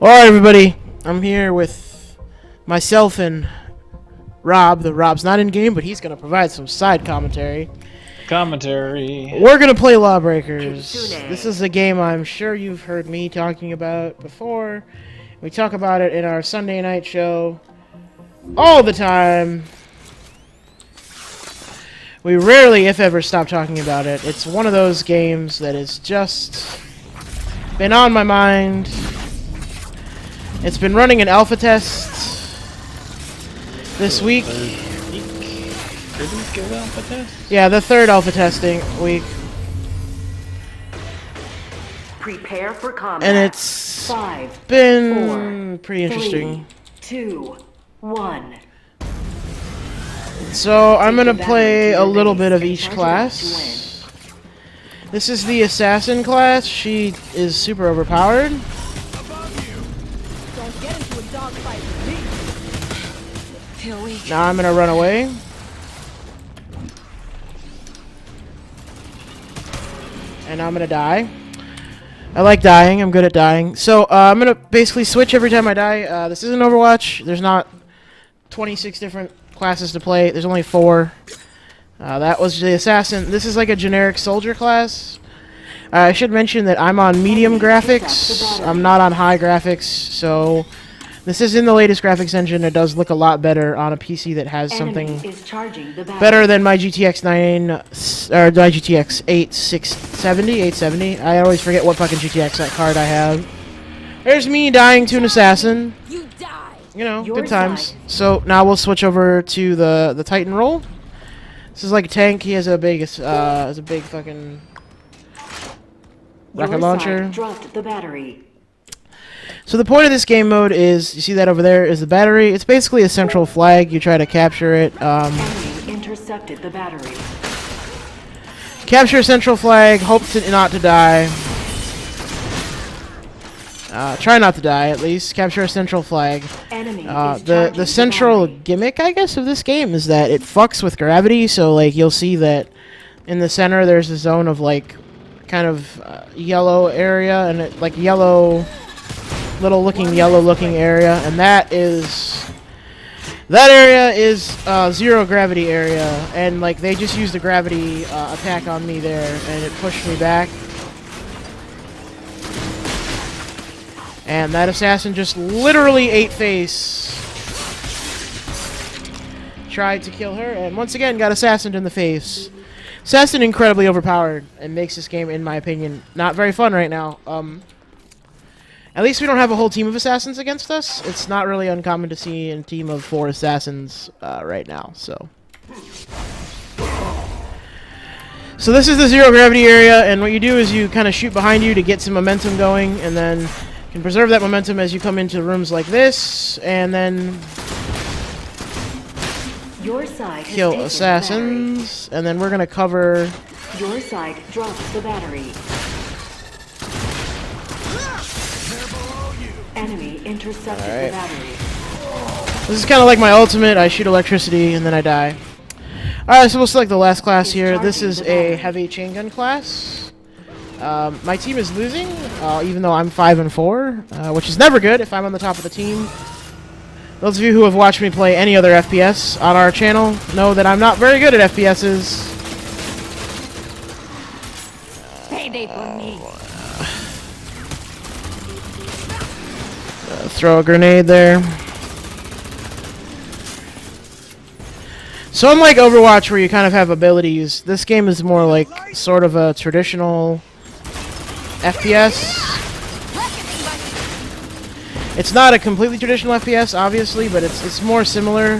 Alright, everybody. I'm here with myself and Rob. Rob's not in game, but he's going to provide some side commentary. We're going to play Lawbreakers. This is a game I'm sure you've heard me talking about before. We talk about it in our Sunday night show all the time. We rarely, if ever, stop talking about it. It's one of those games that has just been on my mind. It's been running an alpha test this week. Yeah, the third alpha testing week. Prepare for combat. And it's been pretty interesting. 3, 2, 1. So I'm gonna play a little bit of each class. This is the assassin class. She is super overpowered. Now I'm gonna run away. And I'm gonna die. I like dying. I'm good at dying. So I'm gonna basically switch every time I die. This isn't Overwatch. There's not 26 different classes to play. There's only 4. That was the assassin. This is like a generic soldier class. I should mention that I'm on medium graphics. I'm not on high graphics, so this is in the latest graphics engine. It does look a lot better on a PC that has something better than my GTX 9 or my GTX 870. I always forget what fucking GTX that card I have. There's me dying to an assassin. You know, good times. So now we'll switch over to the Titan role. This is like a tank. He has a big fucking rocket launcher. Dropped the battery. So the point of this game mode is, you see that over there is the battery. It's basically a central flag. You try to capture it. Enemy intercepted the battery. Capture a central flag. Hope not to die. Try not to die, at least. Capture a central flag. The central gimmick, I guess, of this game is that it fucks with gravity. So, like, you'll see that in the center there's a zone of, like, kind of yellow area, and it, like, yellow looking area, and that area is zero gravity area, and like they just used a gravity attack on me there, and it pushed me back. And that assassin just literally ate face. Tried to kill her, and once again got assassined in the face. Assassin incredibly overpowered, and makes this game, in my opinion, not very fun right now. At least we don't have a whole team of assassins against us. It's not really uncommon to see a team of 4 assassins right now. So this is the zero gravity area, and what you do is you kind of shoot behind you to get some momentum going, and then you can preserve that momentum as you come into rooms like this, and then Your side kill assassins, and then we're gonna cover. Your side dropped the battery. Enemy intercepted the battery. This is kind of like my ultimate. I shoot electricity and then I die. Alright, so we'll select the last class here. This is a heavy chain gun class. My team is losing, even though I'm 5-4, which is never good if I'm on the top of the team. Those of you who have watched me play any other FPS on our channel know that I'm not very good at FPSs. Payday for me. Throw a grenade there. So unlike Overwatch, where you kind of have abilities, this game is more like sort of a traditional FPS. It's not a completely traditional FPS, obviously, but it's more similar.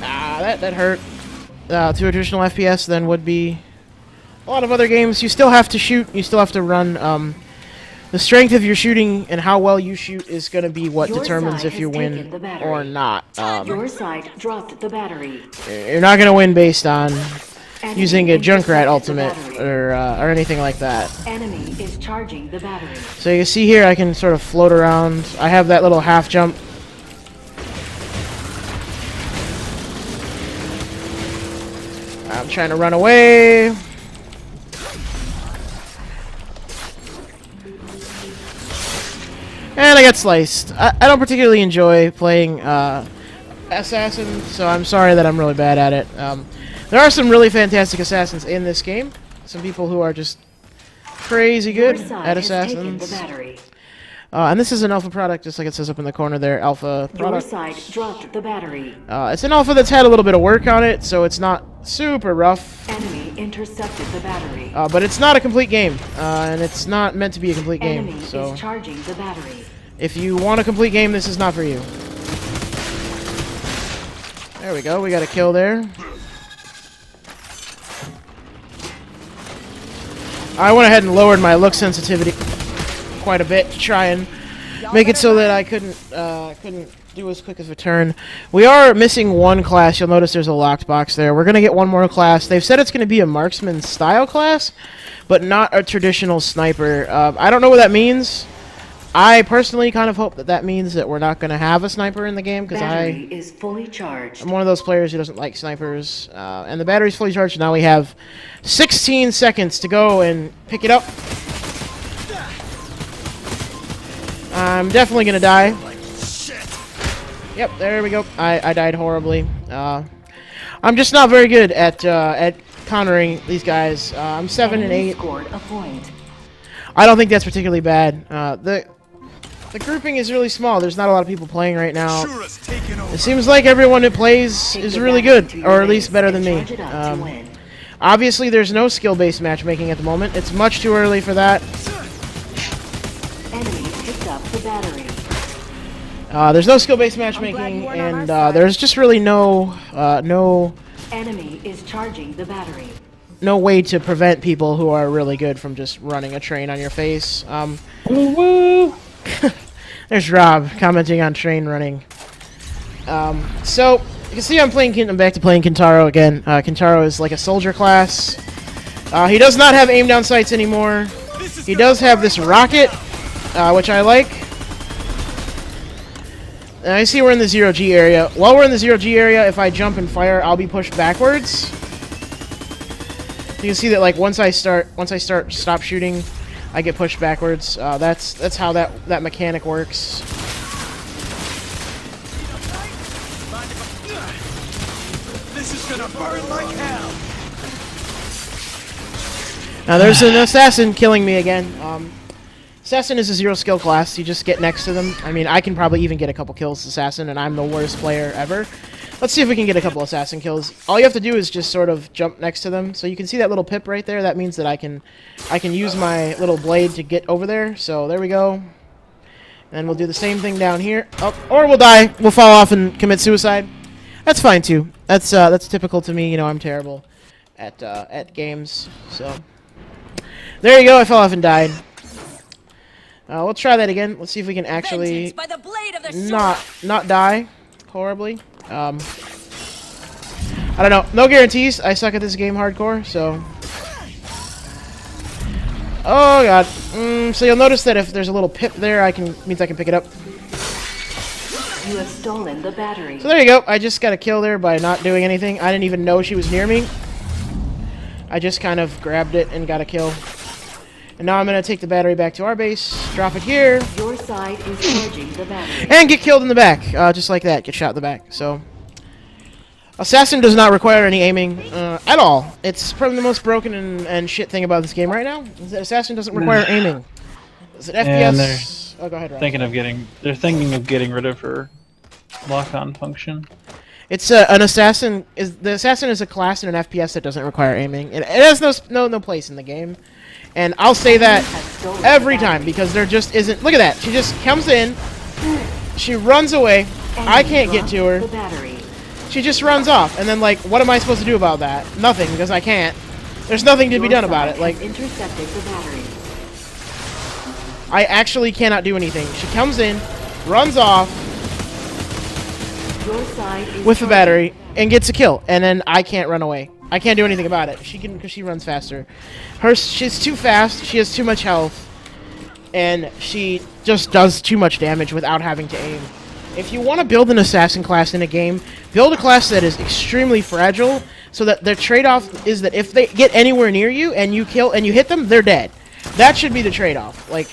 That hurt. To a traditional FPS than would be a lot of other games. You still have to shoot. You still have to run. The strength of your shooting and how well you shoot is going to be what determines if you win or not. Your side dropped the battery. You're not going to win based on using a Junkrat ultimate or anything like that. Enemy is charging the battery. So you see here, I can sort of float around. I have that little half jump. I'm trying to run away. And I got sliced. I don't particularly enjoy playing assassin, so I'm sorry that I'm really bad at it. There are some really fantastic assassins in this game. Some people who are just crazy good Your side at has taken assassins. the battery. And this is an alpha product, just like it says up in the corner there, alpha Your product. side dropped the battery. It's an alpha that's had a little bit of work on it, so it's not super rough. Enemy intercepted the battery. But it's not a complete game, and it's not meant to be a complete game. Enemy So is charging the battery. if you want a complete game, this is not for you. There we go, we got a kill there. I went ahead and lowered my look sensitivity quite a bit to try and make it so that I couldn't do as quick as a turn. We are missing one class. You'll notice there's a locked box there. We're going to get one more class. They've said it's going to be a marksman style class, but not a traditional sniper. I don't know what that means. I personally kind of hope that that means that we're not going to have a sniper in the game, because Battery is fully charged. I'm one of those players who doesn't like snipers. And the battery's fully charged. Now we have 16 seconds to go and pick it up. I'm definitely going to die. Yep, there we go. I died horribly. I'm just not very good at countering these guys. I'm 7 and 8. Scored a point. I don't think that's particularly bad. The grouping is really small. There's not a lot of people playing right now. It seems like everyone who plays is really good, or at least better than me. Obviously, there's no skill-based matchmaking at the moment. It's much too early for that. Enemy picked up the battery. There's no skill-based matchmaking, and there's just really no Enemy is charging the battery. no way to prevent people who are really good from just running a train on your face. Woo! There's Rob commenting on train running. So you can see I'm back to playing Kintaro again. Kintaro is like a soldier class. He does not have aim down sights anymore. He does have this rocket, which I like. And I see we're in the 0G area. While we're in the 0G area, if I jump and fire, I'll be pushed backwards. You can see that, like, once I stop shooting, I get pushed backwards. That's how that mechanic works. This is gonna burn like hell. Now there's an assassin killing me again. Assassin is a 0 skill class. You just get next to them. I mean, I can probably even get a couple kills assassin, and I'm the worst player ever. Let's see if we can get a couple assassin kills. All you have to do is just sort of jump next to them. So you can see that little pip right there. That means that I can use my little blade to get over there. So there we go. And we'll do the same thing down here. Oh, or we'll die. We'll fall off and commit suicide. That's fine too. That's typical to me. You know, I'm terrible at games. So there you go. I fell off and died. We'll try that again. Let's see if we can actually by the blade of the not die horribly. I don't know. No guarantees. I suck at this game hardcore, so. Oh god. So you'll notice that if there's a little pip there, means I can pick it up. You have stolen the battery. So there you go. I just got a kill there by not doing anything. I didn't even know she was near me. I just kind of grabbed it and got a kill. And now I'm going to take the battery back to our base, drop it here, Your side is charging the battery. and get killed in the back. Just like that. Get shot in the back. So, Assassin does not require any aiming at all. It's probably the most broken and shit thing about this game right now, is that Assassin doesn't require aiming. Is it And FPS? Oh, go ahead, Rob. They're thinking of getting rid of her lock-on function. It's an assassin. The assassin is a class in an FPS that doesn't require aiming. It has no place in the game, and I'll say that every time because there just isn't. Look at that. She just comes in, she runs away. I can't get to her. The battery. She just runs off, and then like, what am I supposed to do about that? Nothing, because I can't. There's nothing to be done about it. Like, Intercepted the battery. I actually cannot do anything. She comes in, runs off Your side is with the charging. battery, and gets a kill, and then I can't run away. I can't do anything about it. She can, because she runs faster. She's too fast. She has too much health, and she just does too much damage without having to aim. If you want to build an assassin class in a game, build a class that is extremely fragile, so that their trade-off is that if they get anywhere near you and you hit them, they're dead. That should be the trade-off. Like,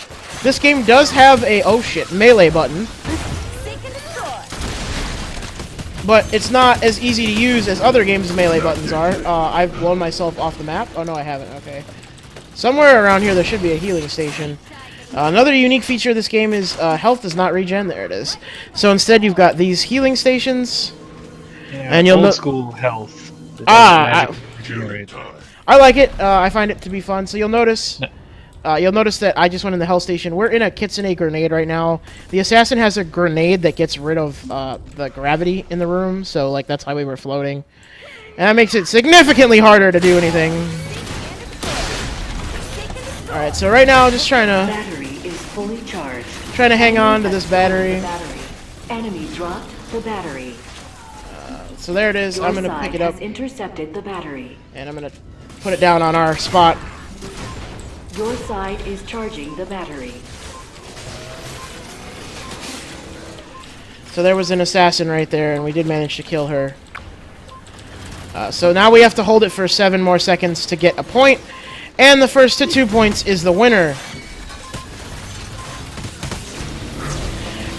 This game does have a, oh shit, melee button, Seek and destroy. but it's not as easy to use as other games' melee buttons are. I've blown myself off the map. Oh no, I haven't. Okay. Somewhere around here there should be a healing station. Another unique feature of this game is health does not regen. There it is. So instead you've got these healing stations. Yeah, And you'll old no- school health. That Ah, doesn't magically regenerate. I like it. I find it to be fun. So you'll notice that I just went in the hell station. We're in a Kitsune grenade right now. The assassin has a grenade that gets rid of the gravity in the room. So like that's how we were floating, and that makes it significantly harder to do anything. All right. So right now I'm just trying Battery is fully charged. to hang on to Enemy this has battery. stolen the battery. Enemy dropped the battery. So there it is. Your I'm gonna side pick it up has intercepted the battery. and I'm gonna put it down on our spot. Your side is charging the battery. So there was an assassin right there, and we did manage to kill her. So now we have to hold it for 7 more seconds to get a point, and the first to 2 points is the winner.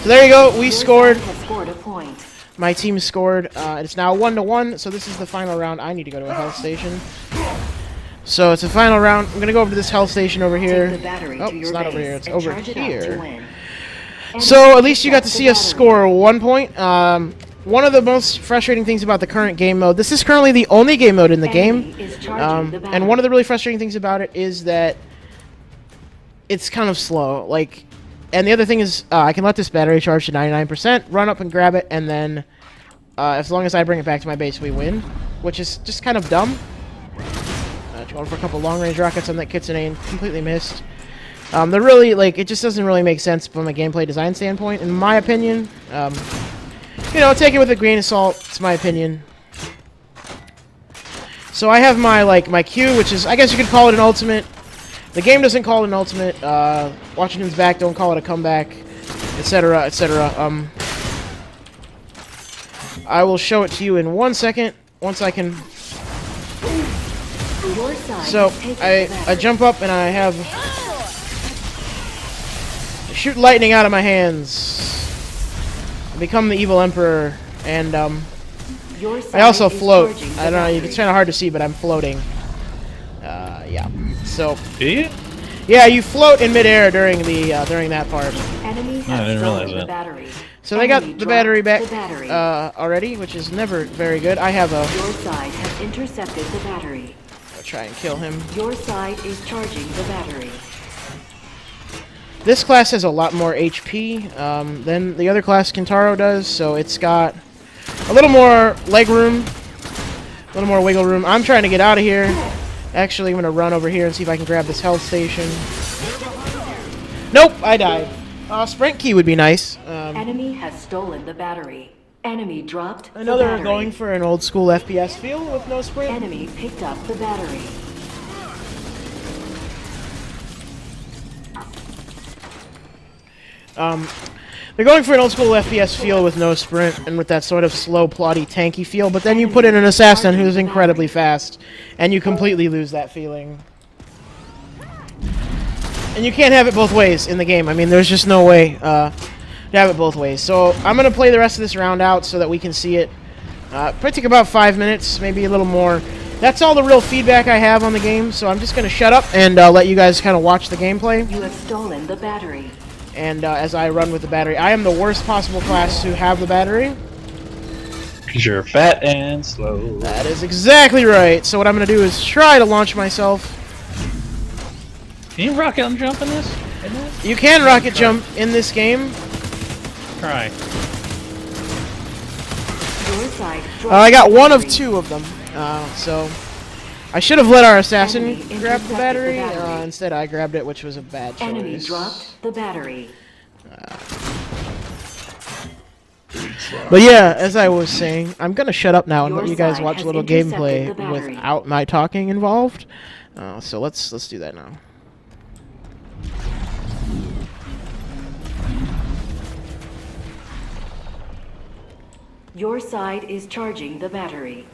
So there you go, we Your scored. side has scored a point. My team scored. It's now 1-1, so this is the final round. I need to go to a health station. So it's a final round. I'm going to go over to this health station over here. Take the battery Oh, to your it's not over base here, it's and over charge it up to here. win. So at least you got to Enemy see us dropped the score 1 point. One of the most frustrating things about the current game mode, this is currently the only game mode in the Enemy game, is charging the battery. and one of the really frustrating things about it is that it's kind of slow. Like, and the other thing is, I can let this battery charge to 99%, run up and grab it, and then as long as I bring it back to my base, we win, which is just kind of dumb. Going for a couple long-range rockets on that Kitsune and completely missed. They're really, like, it just doesn't really make sense from a gameplay design standpoint, in my opinion. You know, take it with a grain of salt. It's my opinion. So I have my, like, my Q, which is, I guess you could call it an ultimate. The game doesn't call it an ultimate. Washington's back, don't call it a comeback, etc., etc. I will show it to you in 1 second, once I can. Your side So has taken the I battery. jump up and I have shoot lightning out of my hands. I become the evil emperor, and Your side I also is float. charging the I don't know. battery. It's kind of hard to see, but I'm floating. Yeah. So Do you? yeah, you float in midair during that part. Enemy I has didn't realize stolen the that. battery. So they got Enemy the dropped battery back the battery. already, which is never very good. I have a. Your side has intercepted the battery. I'll try and kill him. Your side is charging the battery. This class has a lot more HP than the other class Kintaro does, so it's got a little more leg room, a little more wiggle room. I'm trying to get out of here. Actually, I'm going to run over here and see if I can grab this health station. Nope, I died. Sprint key would be nice. Enemy has stolen the battery. Enemy dropped I know the they were battery. going for an old school FPS feel with no sprint. Enemy picked up the battery. They're going for an old school FPS feel with no sprint and with that sort of slow, plotty, tanky feel, but then you put in an assassin who's incredibly fast, and you completely lose that feeling. And you can't have it both ways in the game. I mean, there's just no way to have it both ways. So I'm going to play the rest of this round out so that we can see it. Probably take about 5 minutes, maybe a little more. That's all the real feedback I have on the game, so I'm just going to shut up and let you guys kind of watch the gameplay. You have stolen the battery. And as I run with the battery, I am the worst possible class to have the battery. Because you're fat and slow. That is exactly right. So what I'm going to do is try to launch myself. Can you rocket and jump in this? You can rocket jump in this game. Try. Your side dropped I got the one of battery. 2 of them. So I should have let our assassin Enemy grab the intercepted the battery. battery. Instead, I grabbed it, which was a bad choice. Enemy dropped the battery. But yeah, as I was saying, I'm gonna shut up now and Your let you guys side watch a has little intercepted gameplay the battery. without my talking involved. So let's do that now. Your side is charging the battery.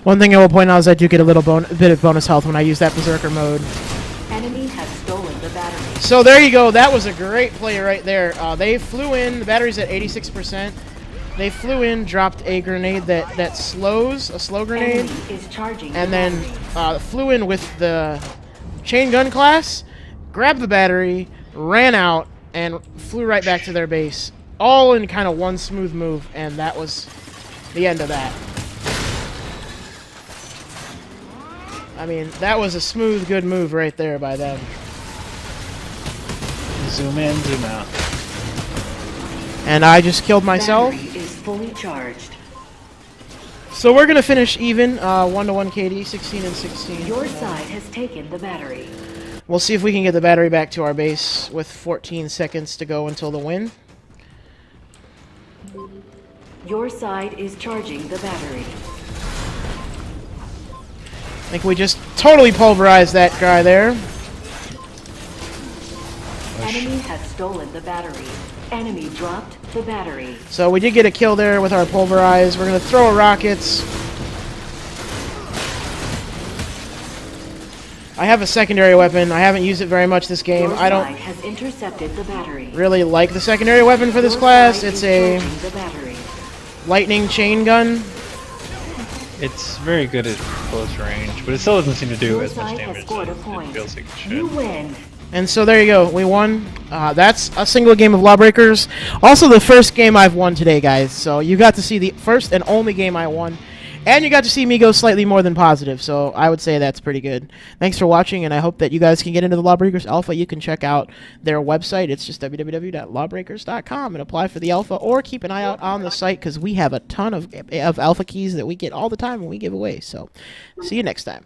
One thing I will point out is I do get a little bit of bonus health when I use that Berserker mode. Enemy has stolen the battery. So there you go. That was a great play right there. They flew in. The battery's at 86%. They flew in, dropped a grenade that slows, a slow grenade, Enemy is charging and the then battery. flew in with the chain gun class, grabbed the battery, ran out, and flew right back to their base. All in kind of one smooth move, and that was the end of that. I mean, that was a smooth, good move right there by them. Zoom in, zoom out. And I just killed myself. Battery is fully charged. So we're going to finish even, 1-1 KD, 16 and 16. Your side has taken the battery. We'll see if we can get the battery back to our base with 14 seconds to go until the win. Your side is charging the battery. I think we just totally pulverized that guy there. Enemy has stolen the battery. Enemy dropped the battery. So we did get a kill there with our pulverize. We're going to throw rockets. I have a secondary weapon. I haven't used it very much this game. Your I don't side has intercepted the battery. really like the secondary weapon for this Your class. side It's is a charging the battery. lightning chain gun. It's very good at close range, but it still doesn't seem to do Your as much side has damage scored a as it point. feels like it You should. win. And so there you go. We won. That's a single game of Lawbreakers. Also the first game I've won today, guys. So you got to see the first and only game I won. And you got to see me go slightly more than positive. So I would say that's pretty good. Thanks for watching, and I hope that you guys can get into the Lawbreakers Alpha. You can check out their website. It's just www.lawbreakers.com and apply for the Alpha, or keep an eye out on the site because we have a ton of Alpha keys that we get all the time and we give away. So see you next time.